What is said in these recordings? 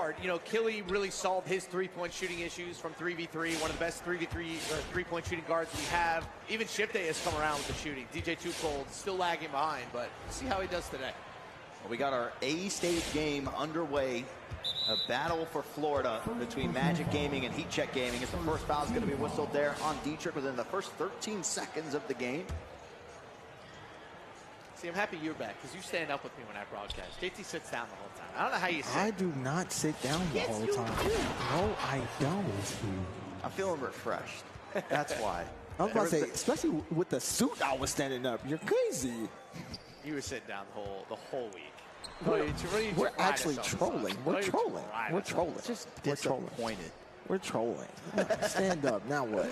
hard. You know, 𝐞𝐫𝐞 really solved his three-point shooting issues from 3v3, one of the best 3v3 three-point shooting guards we have. Even Shifday has come around with the shooting. DJ Too Cold still lagging behind, but we'll see how he does today. Well, we got our A-stage game underway. A battle for Florida between Magic Gaming and HeatCheck Gaming. As the first foul is going to be whistled there on DTrick within the first 13 seconds of the game. See, I'm happy you're back because you stand up with me when I broadcast. JT sits down the whole time. I don't know how you sit. I do not sit down the whole time. No, I don't. I'm feeling refreshed. That's why. I was about to say, especially with the suit I was standing up. You're crazy. You were sitting down the whole week. We're actually trolling. We're trolling. We're trolling. Just disappointed. We're trolling. Stand up. Now what?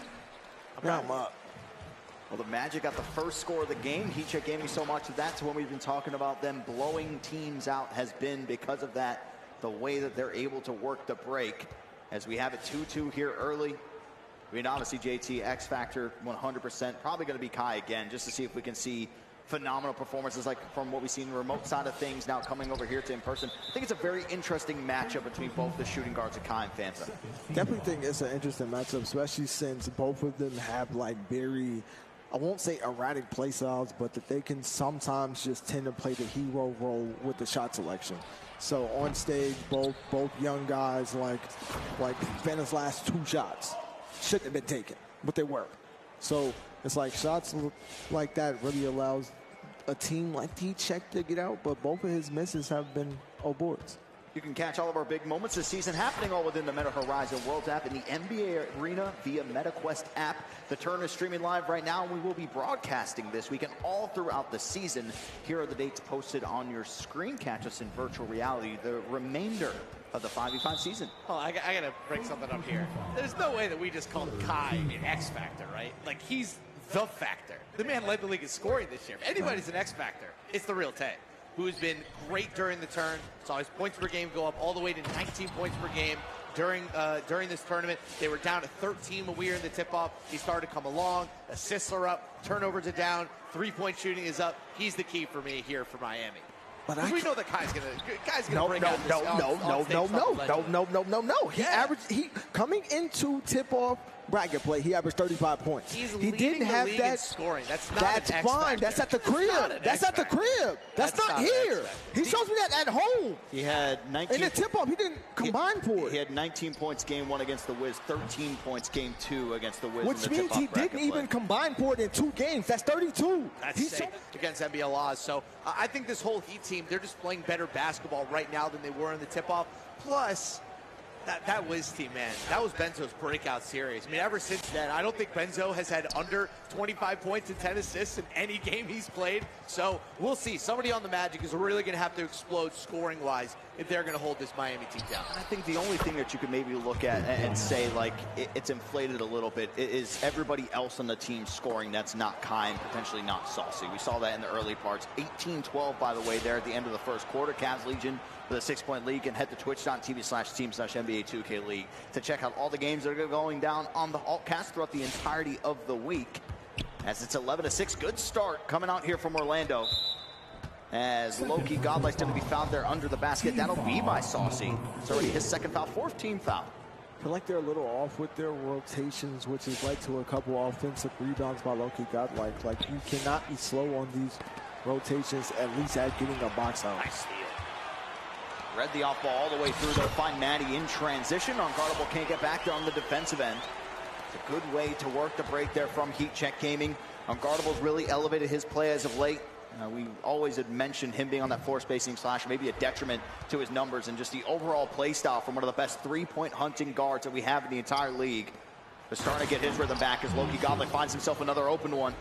Now I'm up. Well, the Magic got the first score of the game. HeatCheck Gaming, so much of that's when we've been talking about them blowing teams out has been because of that, the way that they're able to work the break. As we have it 2-2 here early. I mean, obviously, JT, X Factor 100%. Probably going to be Kai again, just to see if we can see phenomenal performances like from what we see in the remote side of things now coming over here to in person. I think it's a very interesting matchup between both the shooting guards of Kai and Fanta. Definitely think it's an interesting matchup, especially since both of them have like very, I won't say erratic play styles, but that they can sometimes just tend to play the hero role with the shot selection. So on stage, both young guys, like Fanta's last 2 shots shouldn't have been taken, but they were. So it's like shots like that really allows a team like DTrick to get out, but both of his misses have been boards. You can catch all of our big moments this season happening all within the Meta Horizon Worlds app and the NBA Arena via MetaQuest app. The tournament is streaming live right now, and we will be broadcasting this weekend all throughout the season. Here are the dates posted on your screen. Catch us in virtual reality the remainder of the 5v5 season. Oh, I got to bring something up here. There's no way that we just called Kai an X Factor, right? Like, he's the factor. The man led the league in scoring this year. If anybody's an X Factor, it's the real Tay, who has been great during the turn. Saw his points per game go up all the way to 19 points per game during this tournament. They were down to 13 when we were in the tip-off. He started to come along. Assists are up. Turnovers are down. Three-point shooting is up. He's the key for me here for Miami. But we know that Kai's gonna break out this. No. He averaged, coming into tip-off bracket play, he averaged 35 points. He didn't have that in scoring. That's not That's fine. That's at the crib. That's at the crib. That's not here. He shows me that at home. He had 19. In the tip-off, he didn't combine for it. He had 19 points game 1 against the Wiz, 13 points game 2 against the Wiz. Which means he didn't even combine for it in 2 games. That's 32. That's safe against NBLAs. So I think this whole Heat team, they're just playing better basketball right now than they were in the tip-off. Plus, that Wiz team, man, that was Benzo's breakout series. I mean, ever since then, I don't think Benzo has had under 25 points and 10 assists in any game he's played. So we'll see. Somebody on the Magic is really going to have to explode scoring-wise if they're going to hold this Miami team down. I think the only thing that you could maybe look at and say, like, it's inflated a little bit is everybody else on the team scoring that's not Kai and potentially not sawc. We saw that in the early parts. 18-12, by the way, there at the end of the first quarter. Cavs Legion with a 6-point lead, and head to twitch.tv/team/NBA 2K League to check out all the games that are going down on the Altcast throughout the entirety of the week. As it's 11-6, good start coming out here from Orlando. As LowkeyGodlike's going to be fouled there under the basket. That'll be by sawc. It's already his 2nd foul, 4th team foul. I feel like they're a little off with their rotations, which has led to a couple offensive rebounds by LowkeyGodlike. Like, you cannot be slow on these rotations, at least at getting a box out. Nice steal. Read the off ball all the way through. They'll find Matty in transition. Unguardable can't get back there on the defensive end. It's a good way to work the break there from HeatCheck Gaming. Unguardable's really elevated his play as of late. We always had mentioned him being on that floor spacing slash, maybe a detriment to his numbers and just the overall play style from one of the best 3-point hunting guards that we have in the entire league. But starting to get his rhythm back as LowkeyGodlike finds himself another open one.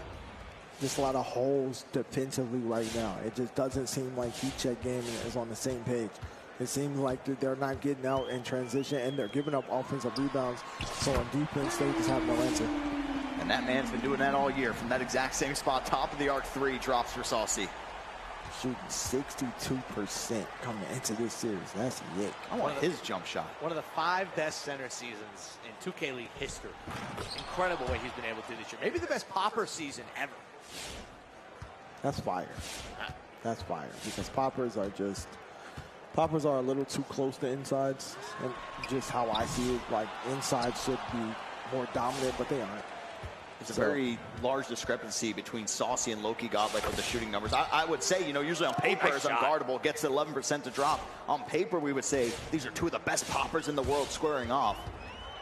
Just a lot of holes defensively right now. It just doesn't seem like HeatCheck Gaming is on the same page. It seems like they're not getting out in transition, and they're giving up offensive rebounds. So on defense, they just have no answer. And that man's been doing that all year from that exact same spot. Top of the arc 3 drops for sawc. Shooting 62% coming into this series. That's it. I want his jump shot. One of the 5 best center seasons in 2K League history. Incredible way he's been able to do this year. Maybe the best popper season ever. That's fire. That's fire, because poppers are just Poppers are a little too close to insides, and just how I see it, like insides should be more dominant, but they aren't. It's a very large discrepancy between sawc and LowkeyGodlike with the shooting numbers. I would say, you know, usually on paper as unguardable gets 11% to drop. On paper, we would say these are two of the best poppers in the world squaring off.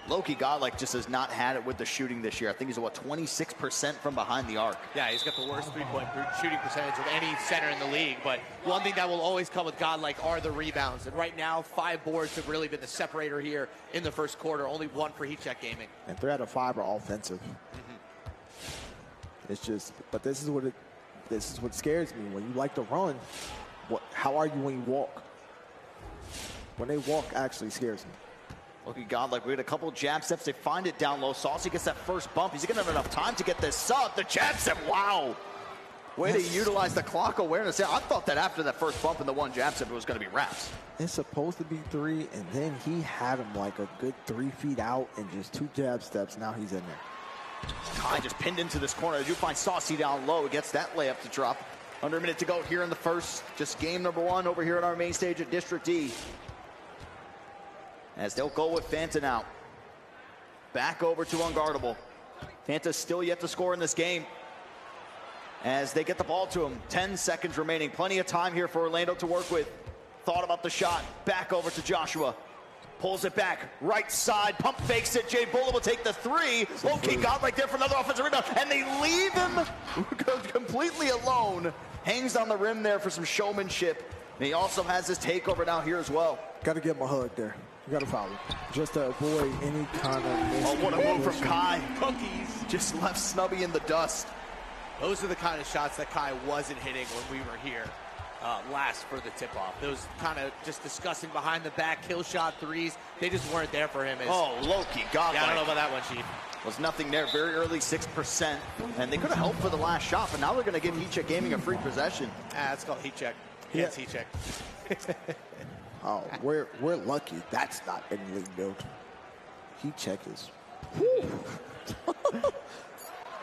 LowkeyGodlike just has not had it with the shooting this year. I think he's, what, 26% from behind the arc. Yeah, he's got the worst three-point shooting percentage of any center in the league. But one thing that will always come with Godlike are the rebounds. And right now, 5 boards have really been the separator here in the first quarter. Only 1 for HeatCheck Gaming. And 3 out of 5 are offensive. It's just, but this is what scares me. When you like to run, how are you when you walk? When they walk, actually scares me. LowkeyGodlike, we had a couple of jab steps. They find it down low. sawc gets that first bump. He's going to have enough time to get this sub. The jab step, wow. Way to utilize the clock awareness there. I thought that after that first bump and the 1 jab step, it was going to be wraps. It's supposed to be 3, and then he had him like a good 3 feet out and just 2 jab steps. Now he's in there. Kai just pinned into this corner. They do find sawc down low. Gets that layup to drop. Under a minute to go here in the first. Just game number 1 over here on our main stage at District D. As they'll go with Fanta now. Back over to unguardable. Fanta's still yet to score in this game. As they get the ball to him. 10 seconds remaining. Plenty of time here for Orlando to work with. Thought about the shot. Back over to Joshua. Pulls it back. Right side. Pump fakes it. 𝐨𝑏ooLin will take the 3. LowkeyGodlike there for another offensive rebound. And they leave him completely alone. Hangs on the rim there for some showmanship. And he also has his takeover now here as well. Got to get him a hug there. You got to foul him. Just to avoid any kind of... Oh, what a move from Kai. Cookies. Just left Snubby in the dust. Those are the kind of shots that Kai wasn't hitting when we were here last for the tip-off. Those kind of just disgusting behind the back kill shot 3s. They just weren't there for him. LowkeyGodlike. Yeah, I don't know about that one, Chief. Was nothing there. Very early 6%. And they could have helped for the last shot, but now they're going to give HeatCheck Gaming a free possession. That's called HeatCheck. Yeah, it's HeatCheck. Oh, we're lucky that's not in league build. HeatCheck is.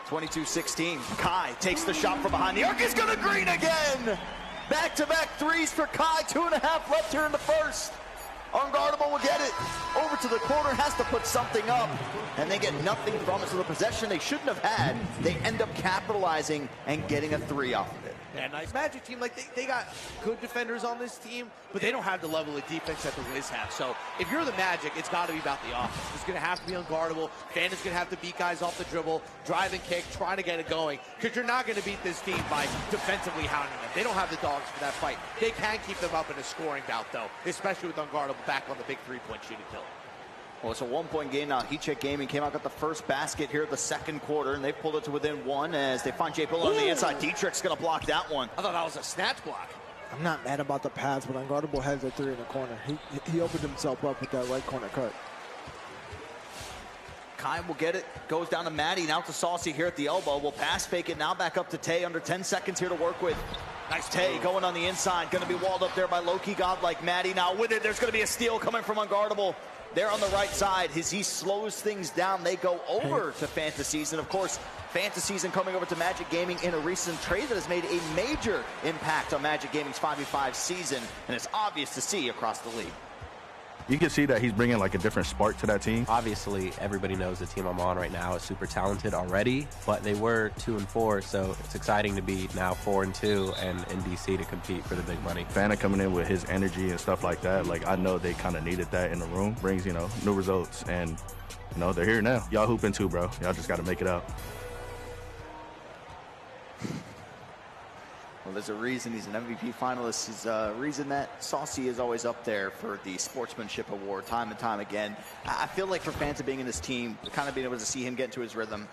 22-16. Kai takes the shot from behind the arc. He's going to green again. Back-to-back 3s for Kai. 2.5 left here in the first. Unguardable will get it. Over to the corner, has to put something up. And they get nothing from it. So the possession they shouldn't have had, they end up capitalizing and getting a 3 off of it. Yeah, nice Magic team. Like they got good defenders on this team, but they don't have the level of defense that the Wiz have. So if you're the Magic, it's got to be about the offense. It's going to have to be unguardable. Fanta's going to have to beat guys off the dribble, drive and kick, trying to get it going. Because you're not going to beat this team by defensively hounding them. They don't have the dogs for that fight. They can keep them up in a scoring bout, though, especially with unguardable back on the big 3-point shooting pill. Well, it's a 1-point game now. HeatCheck Gaming came out, got the first basket here at the second quarter, and they've pulled it to within 1 as they find Jboolin on the inside. DTrick's going to block that one. I thought that was a snatch block. I'm not mad about the pass, but unguardable has a 3 in the corner. He opened himself up with that right corner cut. Kai will get it, goes down to Matty, now to sawc here at the elbow. Will pass fake it, now back up to 𝐤, under 10 seconds here to work with. Nice 𝐤 going on the inside, going to be walled up there by LowkeyGodlike. Matty now with it, there's going to be a steal coming from unguardable. There on the right side, as he slows things down, they go over to FantaSZN. Of course, FantaSZN coming over to Magic Gaming in a recent trade that has made a major impact on Magic Gaming's 5v5 season, and it's obvious to see across the league. You can see that he's bringing like a different spark to that team. Obviously, everybody knows the team I'm on right now is super talented already, but they were 2-4, so it's exciting to be now 4-2 and in DC to compete for the big money. Fanta coming in with his energy and stuff like that, like I know they kind of needed that in the room. Brings, you know, new results, and you know they're here now. Y'all hooping too, bro. Y'all just got to make it out. Well, there's a reason he's an MVP finalist. There's a reason that sawc is always up there for the Sportsmanship Award time and time again. I feel like for Fanta being in this team, kind of being able to see him get into his rhythm,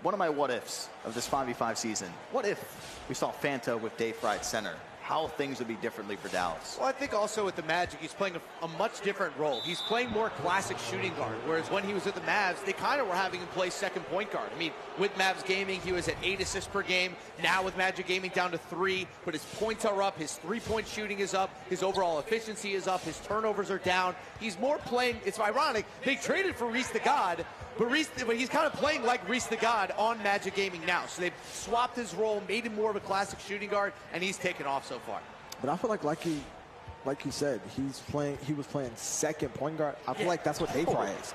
one of my what-ifs of this 5v5 season, what if we saw Fanta with Dave Fry at center? How things would be differently for Dallas. Well, I think also with the Magic, he's playing a much different role. He's playing more classic shooting guard, whereas when he was at the Mavs, they kind of were having him play second point guard. I mean, with Mavs Gaming, he was at 8 assists per game. Now with Magic Gaming down to 3, but his points are up, his 3-point shooting is up, his overall efficiency is up, his turnovers are down. He's more playing, it's ironic, they traded for 𝐅𝐸𝐺𝐷, but he's kind of playing like 𝐅𝐸𝐺𝐷 on Magic Gaming now. So they've swapped his role, made him more of a classic shooting guard, and he's taken off so far. But I feel like like you said, he was playing second point guard. I feel like that's what DTrick is.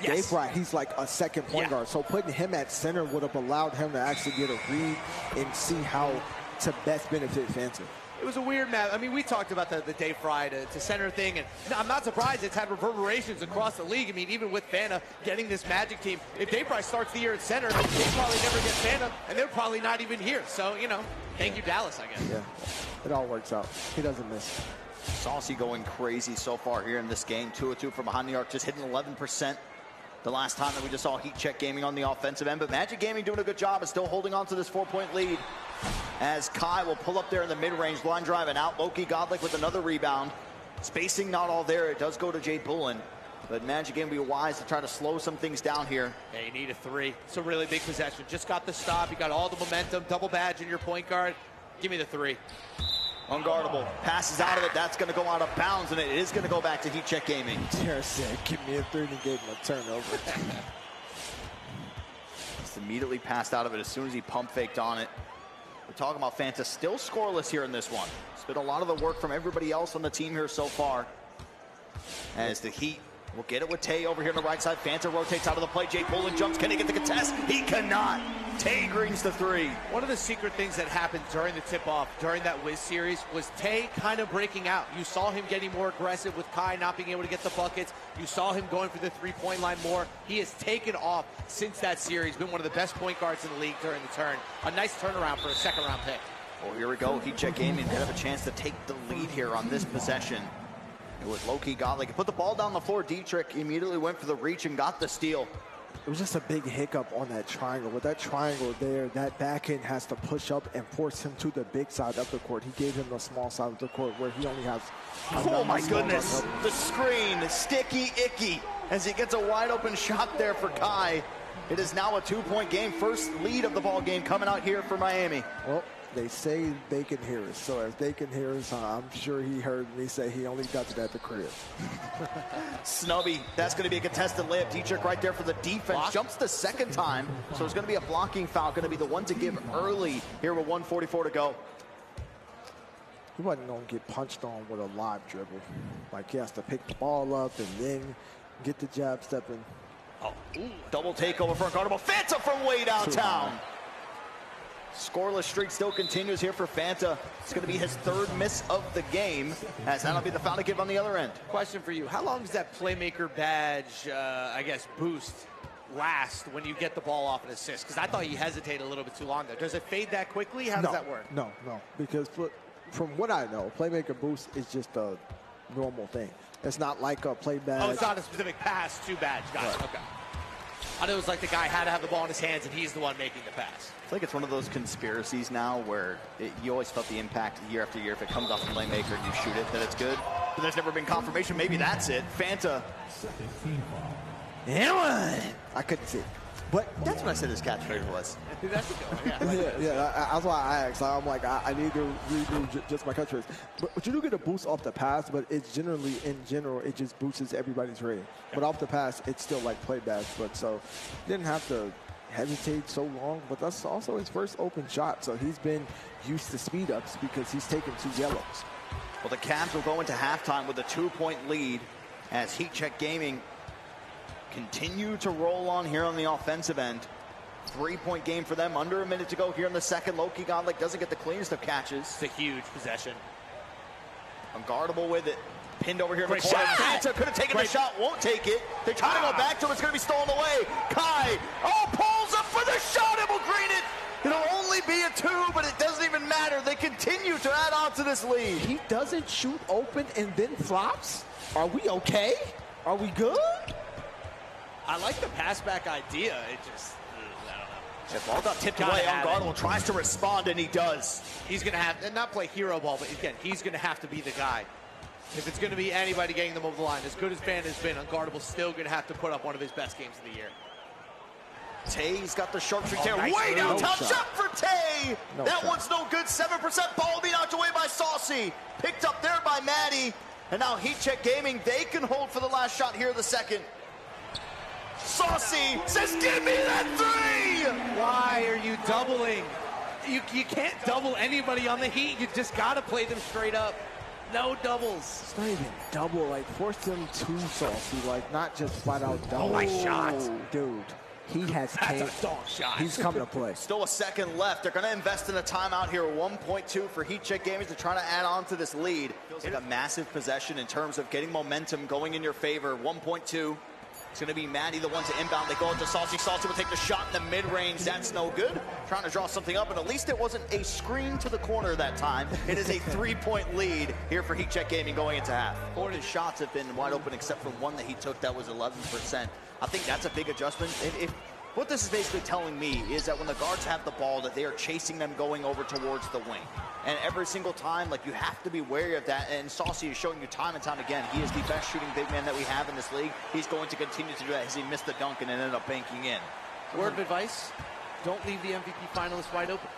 Yes. DTrick, he's like a second point guard. So putting him at center would have allowed him to actually get a read and see how to best benefit Fanta. It was a weird match. I mean, we talked about the DTrick to center thing, and I'm not surprised it's had reverberations across the league. I mean, even with Fanta getting this Magic team, if DTrick starts the year at center, they probably never get Fanta, and they're probably not even here. So, you know, thank you, Dallas, I guess. Yeah, it all works out. He doesn't miss. sawc going crazy so far here in this game. 2 of 2 from behind the arc, just hitting 11%. The last time that we just saw HeatCheck Gaming on the offensive end, but Magic Gaming doing a good job of still holding on to this 4-point lead. As Kai will pull up there in the mid-range, line drive and out. LowkeyGodlike with another rebound. Spacing not all there. It does go to Jboolin. But Magic Gaming will be wise to try to slow some things down here. Yeah, you need a 3. It's a really big possession. Just got the stop. You got all the momentum. Double badge in your point guard. Give me the 3. Unguardable. Passes out of it. That's going to go out of bounds, and it is going to go back to HeatCheck Gaming. Jared said, give me a 3 and gave him a turnover. Just immediately passed out of it as soon as he pump faked on it. We're talking about Fanta still scoreless here in this one. It's been a lot of the work from everybody else on the team here so far. As the Heat will get it with Tay over here on the right side. Fanta rotates out of the play. Jboolin jumps. Can he get the contest? He cannot. Tay greens the 3. One of the secret things that happened during the tip-off, during that Wiz series, was Tay kind of breaking out. You saw him getting more aggressive with Kai not being able to get the buckets. You saw him going for the 3-point line more. He has taken off since that series. Been one of the best point guards in the league during the turn. A nice turnaround for a second-round pick. Well, here we go. HeatCheck Gaming could have a chance to take the lead here on this possession. It was LowkeyGodlike. He put the ball down the floor. DTrick immediately went for the reach and got the steal. It was just a big hiccup on that triangle. With that triangle there, that backhand has to push up and force him to the big side of the court. He gave him the small side of the court where he only has... Oh my goodness, the screen, sticky icky, as he gets a wide open shot there for Kai. It is now a 2-point game. First lead of the ball game coming out here for Miami. Well, they say they can hear us. So if they can hear us, I'm sure he heard me say he only does it at the crib. Snubby, that's going to be a contested layup. DTrick right there for the defense. Block. Jumps the second time. So it's going to be a blocking foul. Going to be the one to give early here with 1:44 to go. He wasn't going to get punched on with a live dribble. Like he has to pick the ball up and then get the jab stepping. Oh, double takeover for unguardable. Fanta from way downtown. Scoreless streak still continues here for Fanta. It's going to be his 3rd miss of the game, as that'll be the foul to give on the other end. Question for you. How long does that playmaker badge, I guess, boost last when you get the ball off an assist? Because I thought you hesitated a little bit too long there. Does it fade that quickly? How does that work? No. Because from what I know, playmaker boost is just a normal thing. It's not like a play badge. Oh, it's not a specific pass to badge. Got it. Okay. I know it was like the guy had to have the ball in his hands and he's the one making the pass. I feel like it's one of those conspiracies now where you always felt the impact year after year. If it comes off the playmaker and you shoot it, that it's good. But there's never been confirmation. Maybe that's it. Fanta. I couldn't see it. But That's what I said his catchphrase was. That's a good one, yeah, that's why I asked. I'm like, I need to redo just my catchphrase. But you do get a boost off the pass, but it's generally, in general, it just boosts everybody's rating. But off the pass, it's still like play badge. But so, didn't have to hesitate so long. But that's also his first open shot. So he's been used to speed ups because he's taken 2 yellows. Well, the Cavs will go into halftime with a 2-point lead as HeatCheck Gaming continue to roll on here on the offensive end. 3-point game for them. Under a minute to go here in the second. LowkeyGodlike doesn't get the cleanest of catches. It's a huge possession. Unguardable with it. Pinned over here in the Great corner. shot. Fanta could have taken the shot. Won't take it. They try to go back to him. It's going to be stolen away. Kai. Oh, pulls up for the shot and will green it. It'll only be a 2, but it doesn't even matter. They continue to add on to this lead. He doesn't shoot open and then flops? Are we okay? Are we good? I like the pass back idea. It just, I don't know. The ball got tipped Gotta away. have it. Unguardable tries to respond, and he does. He's going to have, and not play hero ball, but again, he's going to have to be the guy. If it's going to be anybody getting them over the line, as good as Fanta's been, Unguardable's still going to have to put up one of his best games of the year. Tay's got the sharpshooter. Nice Way move. downtown No shot. shot. For Tay. No That shot. one's no good. 7% ball being knocked away by sawc. Picked up there by Matty. And now HeatCheck Gaming, they can hold for the last shot here in the second. sawc says, give me that 3! Why are you doubling? You can't double anybody on the Heat. You just got to play them straight up. No doubles. It's not even double. Like, force them to saucy. Like, not just flat out double. Oh, my shot. Dude, he has That's came. a dog shot. He's coming to play. Still a second left. They're going to invest in a timeout here. 1.2 for 𝐒𝐿𝐵𝐺𝐥 to try to add on to this lead. Feels like a massive possession in terms of getting momentum going in your favor. 1.2. It's going to be Matty, the one to inbound. They go into sawc. sawc will take the shot in the mid-range. That's no good. Trying to draw something up, and at least it wasn't a screen to the corner that time. It is a 3-point lead here for 𝐒𝐿𝐵𝐺𝐥 going into half. 4 of his shots have been wide open except for one that he took that was 11%. I think that's a big adjustment. What this is basically telling me is that when the guards have the ball, that they are chasing them going over towards the wing. And every single time, like, you have to be wary of that. And sawc is showing you time and time again, he is the best shooting big man that we have in this league. He's going to continue to do that as he missed the dunk and ended up banking in. Word of advice, don't leave the MVP finalists wide open.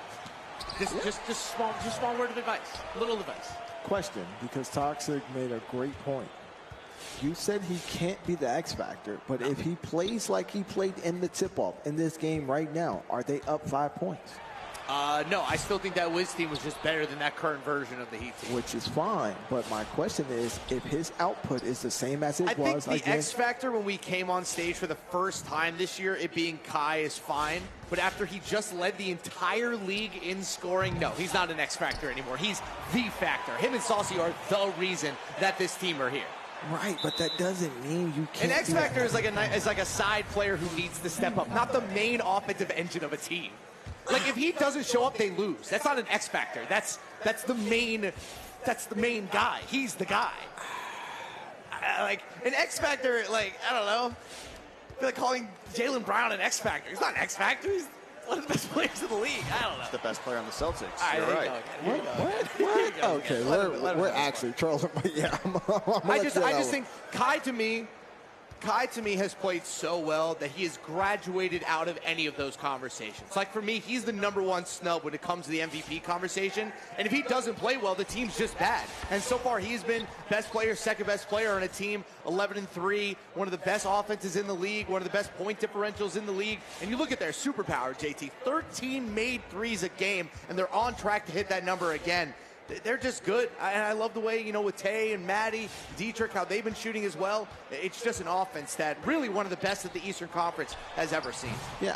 Just small word of advice, little advice. Question, because Toxic made a great point. You said he can't be the X factor, but if he plays like he played in the tip-off in this game right now, are they up 5 points? No, I still think that Wiz team was just better than that current version of the Heat team. Which is fine, but my question is, if his output is the same as it was think the X factor when we came on stage for the first time this year, it being Kai, is fine. But after he just led the entire league in scoring, no, he's not an X factor anymore. He's the factor. Him and sawc are the reason that this team are here. Right, but that doesn't mean you can't. An X factor is like a side player who needs to step up, not the main offensive engine of a team. Like, if he doesn't show up, they lose. That's not an X factor. That's the main guy. He's the guy. Like, an X factor, like, I don't know. I feel like calling Jaylen Brown an X factor. He's not an X factor. He's one of the best players in the league. I don't know. He's the best player on the Celtics. You're right. What? Okay, we're actually trolling, but yeah. I just think Kai to me has played so well that he has graduated out of any of those conversations. Like, for me, he's the #1 snub when it comes to the MVP conversation. And if he doesn't play well, the team's just bad. And so far, he's been best player, second best player on a team, 11-3, one of the best offenses in the league, one of the best point differentials in the league. And you look at their superpower, JT, 13 made threes a game, and they're on track to hit that number again. They're just good. I love the way, you know, with Tay and Matty, DTrick, how they've been shooting as well. It's just an offense that really one of the best that the Eastern Conference has ever seen. Yeah,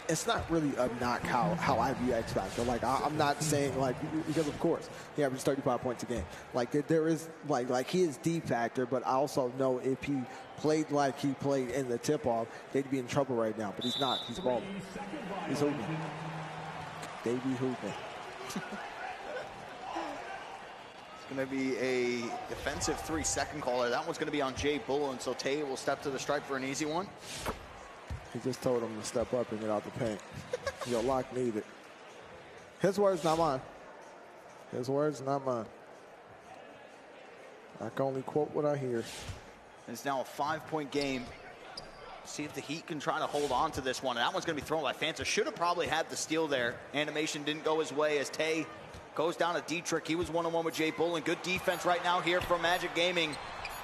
it's not really a knock how I view X Factor. Like, I'm not saying, like, because of course, he averages 35 points a game. Like, there is, like he is D factor, but I also know if he played like he played in the tip-off, they'd be in trouble right now. But he's not. He's balling. He's hooping. They be hooping. It's going to be a defensive 3-second caller. That one's going to be on Jboolin, so Tay will step to the stripe for an easy one. He just told him to step up and get out the paint. Yo, Lock needed. His words, not mine. His words, not mine. I can only quote what I hear. It's now a 5-point game. See if the Heat can try to hold on to this one. And that one's going to be thrown by Fanta. Should have probably had the steal there. Animation didn't go his way as Tay goes down to DTrick. He was one-on-one with Jboolin. Good defense right now here from Magic Gaming.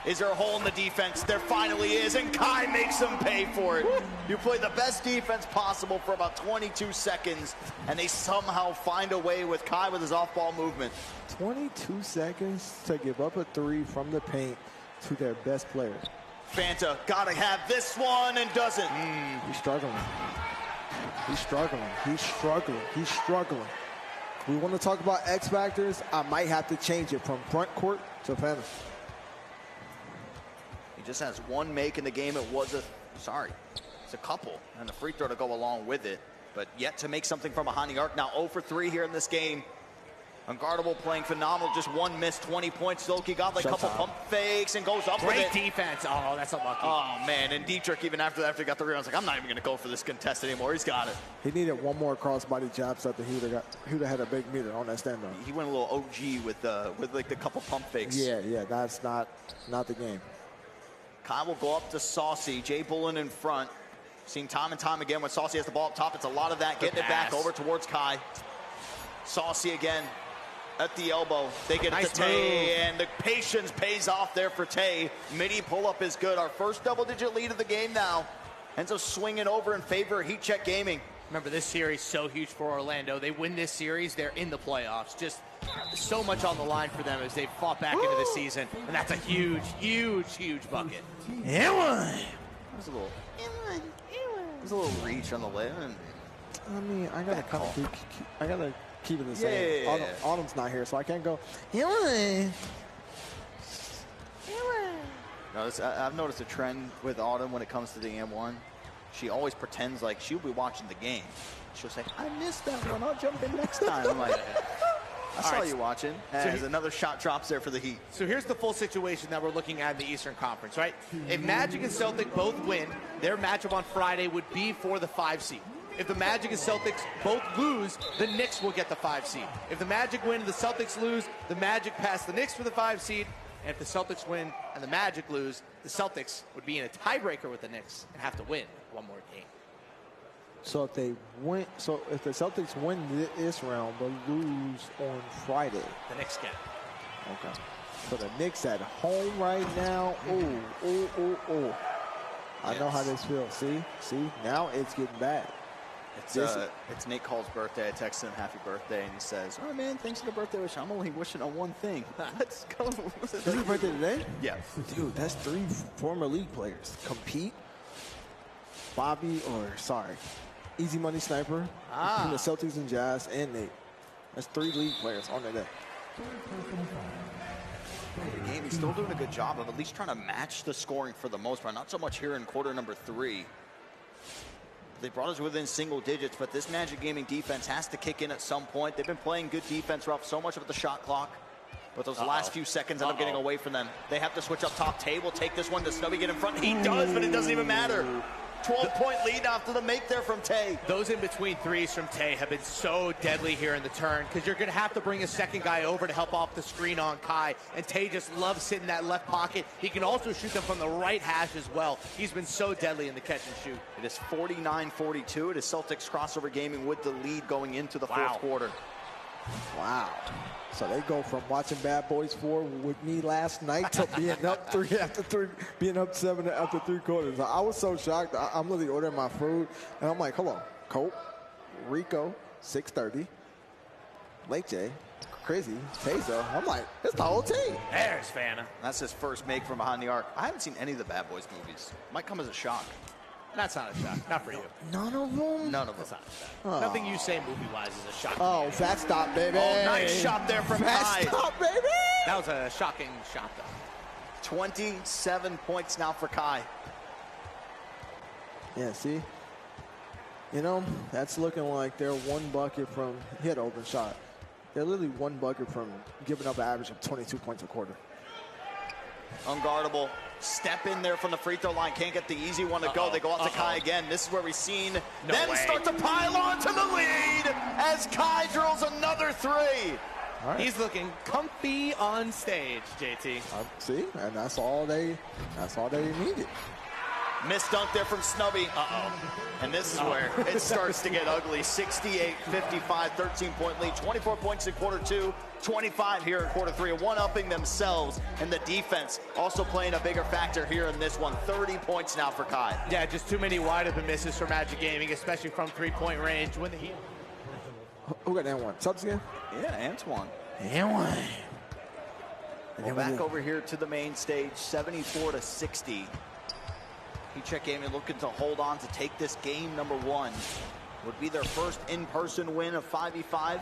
Is there a hole in the defense? There finally is, and Kai makes them pay for it. You play the best defense possible for about 22 seconds, and they somehow find a way with Kai with his off-ball movement. 22 seconds to give up a 3 from the paint to their best player. Fanta gotta have this one and doesn't. He's struggling. He's struggling. He's struggling. He's struggling. We want to talk about X factors. I might have to change it from front court to Fanta. He just has one make in the game. It's a couple, and a free throw to go along with it. But yet to make something from behind the arc. Now 0 for 3 here in this game. Unguardable playing phenomenal. Just one miss, 20 points. 𝐒𝐿𝐵𝐺𝐥, a couple pump fakes and goes up with it. Great defense. Oh, that's unlucky. Oh, man. And DTrick, even after he got the rebound, was like, I'm not even going to go for this contest anymore. He's got it. He needed one more crossbody jab so that he would have had a big meter on that stand-up. He went a little OG with like the couple pump fakes. Yeah, that's not the game. Kai will go up to sawc. Jboolin in front. Seen time and time again when sawc has the ball up top. It's a lot of that. Getting it back over towards Kai. sawc again. At the elbow, they get it to Tay, and the patience pays off there for Tay. Midi pull-up is good. Our first double-digit lead of the game now. Ends up swinging over in favor of 𝐒𝐿𝐵𝐺 Gaming. Remember, this series so huge for Orlando. They win this series, they're in the playoffs. Just so much on the line for them as they've fought back into the season, and that's a huge, huge, huge bucket. It was a little reach on the lip. I mean, I gotta keep it the same. Yeah. Autumn's not here, so I can't go. I've noticed a trend with Autumn when it comes to the M1. She always pretends like she'll be watching the game. She'll say, I missed that one, I'll jump in next time. I'm like, I saw you watching. As another shot drops there for the Heat. So here's the full situation that we're looking at in the Eastern Conference, right? If Magic and Celtic both win, their matchup on Friday would be for the 5 seed. If the Magic and Celtics both lose, the Knicks will get the 5 seed. If the Magic win and the Celtics lose, the Magic pass the Knicks for the 5 seed. And if the Celtics win and the Magic lose, the Celtics would be in a tiebreaker with the Knicks and have to win one more game. So if they win, if the Celtics win this round but lose on Friday, the Knicks get. Okay. So the Knicks at home right now. Oh. I know how this feels. See, now it's getting bad. It's Nate Call's birthday. I texted him happy birthday, and he says, "Oh man, thanks for the birthday wish. I'm only wishing on one thing. Let's go." Is his birthday today? Yeah. Dude, that's 3 former league players. Compete. Easy Money Sniper, between the Celtics and Jazz, and Nate. That's 3 league players on their day. Game, he's still doing a good job of at least trying to match the scoring for the most part. Not so much here in quarter number 3. They brought us within single digits, but this Magic Gaming defense has to kick in at some point. They've been playing good defense throughout so much of the shot clock, but those last few seconds end up getting away from them. They have to switch up top. Tay will take this one to Snubby, get in front. He does, but it doesn't even matter. 12-point lead after the make there from Tay. Those in-between threes from Tay have been so deadly here in the turn because you're going to have to bring a second guy over to help off the screen on Kai, and Tay just loves sitting in that left pocket. He can also shoot them from the right hash as well. He's been so deadly in the catch and shoot. It is 49-42. It is Celtics crossover gaming with the lead going into the fourth quarter. Wow. So they go from watching Bad Boys 4 with me last night to being up 3 after 3, being up 7 after 3 quarters. I was so shocked. I'm literally ordering my food, and I'm like, hold on. Colt, Rico, 6:30, Lake J, Crazy, Peso. I'm like, it's the whole team. There's Fanta. That's his first make from behind the arc. I haven't seen any of the Bad Boys movies. Might come as a shock. That's not a shock. Not for you. None of them? None of them. That's not a shock. Nothing you say movie-wise is a shock. Oh, fat stop, baby. Oh, nice shot there from Kai. Fat stop, baby. That was a shocking shot, though. 27 points now for Kai. Yeah, see? You know, that's looking like they're 1 bucket from hit open shot. They're literally 1 bucket from giving up an average of 22 points a quarter. Unguardable. Step in there from the free throw line. Can't get the easy one to go. They go out to Kai again. This is where we've seen them start to pile on to the lead as Kai drills another 3. Right. He's looking comfy on stage, JT. See, and that's all they needed. Missed dunk there from Snubby. And this is where it starts to get ugly. 68-55, 13-point lead, 24 points in quarter 2, 25 here in quarter 3, one-upping themselves, and the defense also playing a bigger factor here in this one. 30 points now for Kai. Yeah, just too many wide open misses for Magic Gaming, especially from 3-point range. When the Heat. Who got that one? Subs again? Yeah, Antoine. Antoine. Well, back over here to the main stage, 74-60. DTrick Gaming looking to hold on to take this game number 1. Would be their first in-person win of 5v5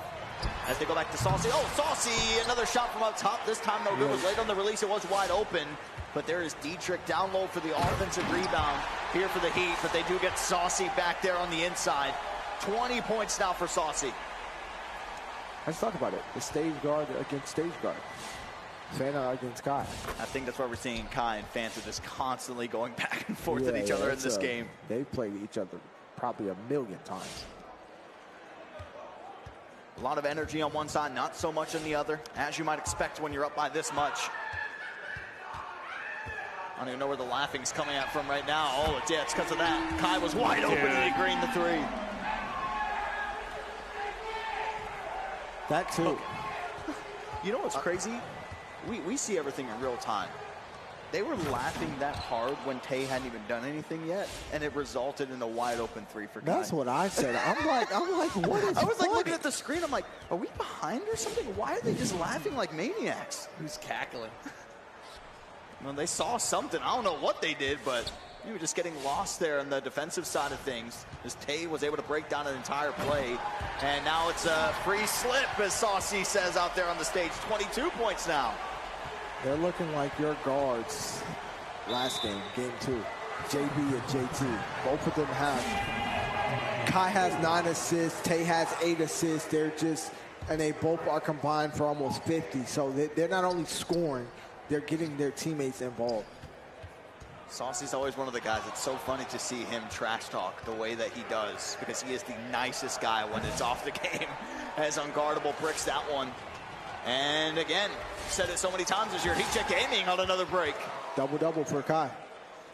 as they go back to sawc. Oh, sawc, another shot from up top. This time, though, it was late on the release. It was wide open. But there is DTrick down low for the offensive rebound here for the Heat. But they do get sawc back there on the inside. 20 points now for sawc. Let's talk about it. The stage guard against stage guard. Fanta against Kai. I think that's why we're seeing Kai and Fanta just constantly going back and forth at each other in this game. They've played each other probably a million times. A lot of energy on one side, not so much on the other, as you might expect when you're up by this much. I don't even know where the laughing's coming at from right now. Oh, it's because of that. Kai was wide open and he greened the 3. That too. You know what's crazy? We see everything in real time. they were laughing that hard when Tay hadn't even done anything yet, and it resulted in a wide open 3 for Kai. That's what I said. I'm like, what is I was like funny? looking at the screen, I'm like, are we behind or something? Why are they just laughing like maniacs? Who's cackling? Well, they saw something. I don't know what they did, but you were just getting lost there on the defensive side of things as Tay was able to break down an entire play. And now it's a free slip, as sawc says out there on the stage. 22 points now. They're looking like your guards last game, game 2. JB and JT. Both of them have. Kai has 9 assists. Tay has 8 assists. And they both are combined for almost 50. So they're not only scoring, they're getting their teammates involved. sawc's always one of the guys. It's so funny to see him trash talk the way that he does, because he is the nicest guy when it's off the game, as Unguardable bricks that one. And again, said it so many times this year, HeatCheck Gaming on another break. Double-double for Kai.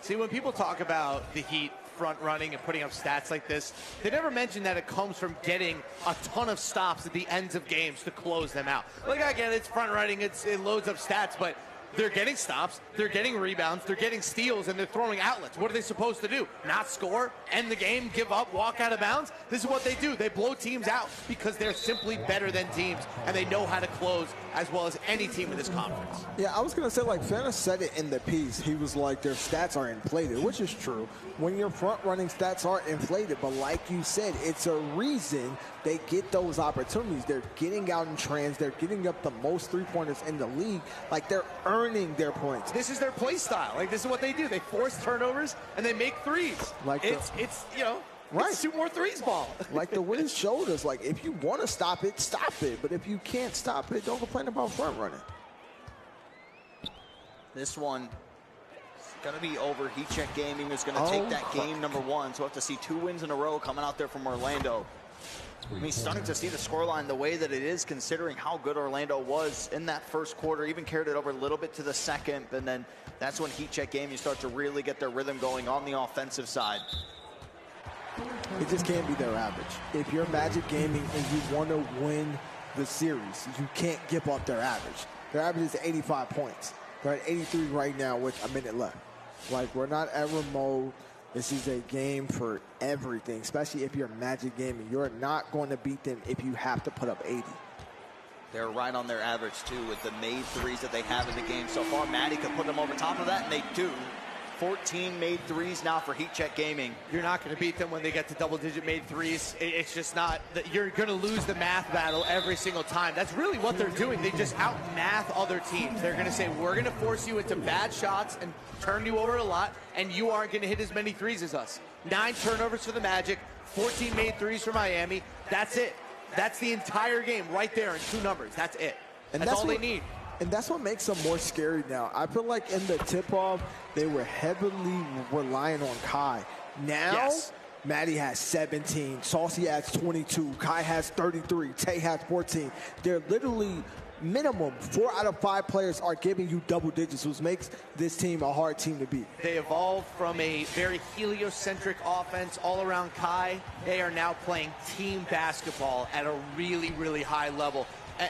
See, when people talk about the Heat front running and putting up stats like this, they never mention that it comes from getting a ton of stops at the ends of games to close them out. Like, again, it's front running, it loads up stats, but they're getting stops, they're getting rebounds, they're getting steals, and they're throwing outlets. What are they supposed to do? Not score, end the game, give up, walk out of bounds? This is what they do. They blow teams out because they're simply better than teams, and they know how to close as well as any team in this conference. Yeah, I was going to say, like, Fanta said it in the piece. He was like, their stats are inflated, which is true. When your front-running stats are inflated, but like you said, it's a reason they get those opportunities. They're getting out in trans. They're getting up the most three-pointers in the league. Like, they're earning their points. This is their play style. Like, this is what they do. They force turnovers, and they make threes. Like it's you know, right. It's shoot more threes ball. Like the Wiz showed us, like, if you want to stop it, stop it. But if you can't stop it, don't complain about front running. This one is going to be over. HeatCheck Gaming is going to take that game number 1. So we'll have to see 2 wins in a row coming out there from Orlando. I mean, stunning to see the scoreline the way that it is, considering how good Orlando was in that first quarter. Even carried it over a little bit to the second, and then that's when HeatCheck Gaming start to really get their rhythm going on the offensive side. It just can't be their average. If you're Magic Gaming and you want to win the series, you can't give up their average. Their average is 85 points. They're at 83 right now with a minute left. Like, we're not ever mode. This is a game for everything, especially if you're Magic Gaming. You're not going to beat them if you have to put up 80. They're right on their average, too, with the made threes that they have in the game so far. Matty could put them over top of that, and they do. 14 made threes now for HeatCheck Gaming. You're not going to beat them when they get to double-digit made threes. It's just not. You're going to lose the math battle every single time. That's really what they're doing. They just out-math other teams. They're going to say, we're going to force you into bad shots and turn you over a lot, and you aren't going to hit as many threes as us. 9 turnovers for the Magic, 14 made threes for Miami. That's it. That's the entire game right there in 2 numbers. That's it. And that's all they need. And that's what makes them more scary now. I feel like in the tip-off, they were heavily relying on Kai. Now, Matty has 17, sawc has 22, Kai has 33, Tay has 14. They're literally minimum 4 out of 5 players are giving you double digits, which makes this team a hard team to beat. They evolved from a very heliocentric offense all around Kai. They are now playing team basketball at a really, really high level.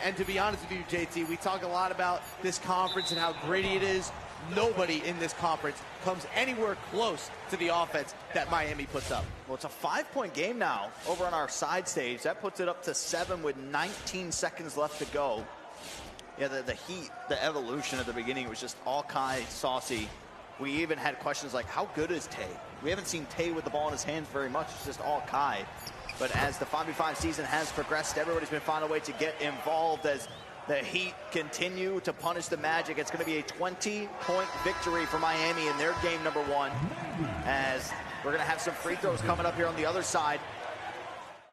And to be honest with you, JT, we talk a lot about this conference and how gritty it is. Nobody in this conference comes anywhere close to the offense that Miami puts up. Well, it's a 5-point game now over on our side stage. That puts it up to 7 with 19 seconds left to go. Yeah, the Heat, the evolution at the beginning was just all Kai, sawc. We even had questions like, how good is Tay? We haven't seen Tay with the ball in his hands very much. It's just all Kai. But as the 5v5 season has progressed, everybody's been finding a way to get involved as the Heat continue to punish the Magic. It's going to be a 20-point victory for Miami in their game number 1, as we're going to have some free throws coming up here on the other side.